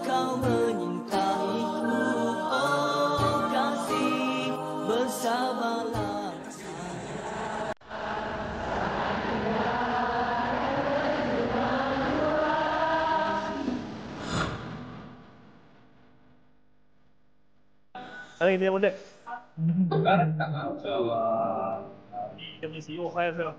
kau menyintaiku, oh kasih, bersabarlah. Hari ini muda. Dia punya CEO kaya tu.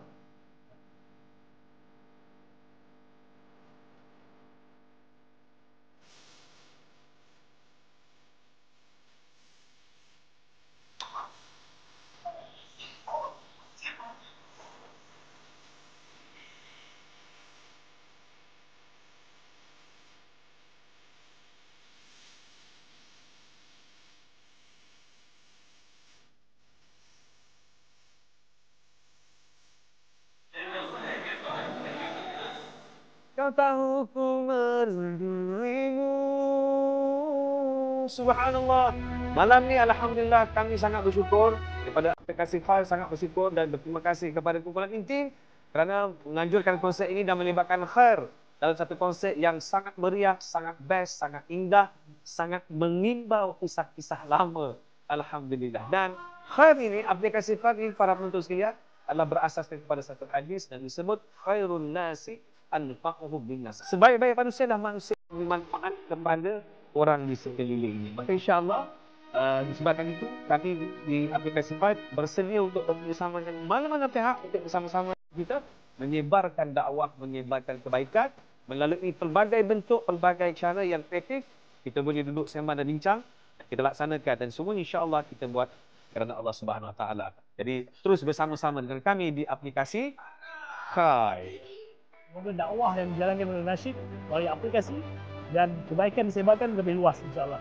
Kau tahu ku merinduimu. Subhanallah. Malam ni alhamdulillah kami sangat bersyukur kepada aplikasi Khair, sangat bersyukur dan berterima kasih kepada kumpulan inti kerana menganjurkan konsert ini dan melibatkan Khair dalam satu konsert yang sangat meriah, sangat best, sangat indah, sangat mengimbau kisah-kisah lama. Alhamdulillah. Dan Khair ini, aplikasi Khair ini para penonton sekalian adalah berasaskan kepada satu hadis dan disebut khairun nasi anfa'uhum linnas. Sebaik-baik manusia adalah manusia yang bermanfaat kepada orang di sekelilingnya. Maka insya-Allah disebabkan itu kami di aplikasi Khair bersedia untuk bersama dengan mana-mana pihak untuk bersama-sama kita menyebarkan dakwah, menyebarkan kebaikan melalui pelbagai bentuk, pelbagai cara yang kreatif. Kita boleh duduk sembang dan bincang, kita laksanakan dan semua insya-Allah kita buat kerana Allah Subhanahu Wa Taala. Jadi terus bersama-sama dengan kami di aplikasi Khair. Semoga dakwah yang dijalankan oleh Nasyid melalui aplikasi dan kebaikan disebarkan lebih luas insya-Allah.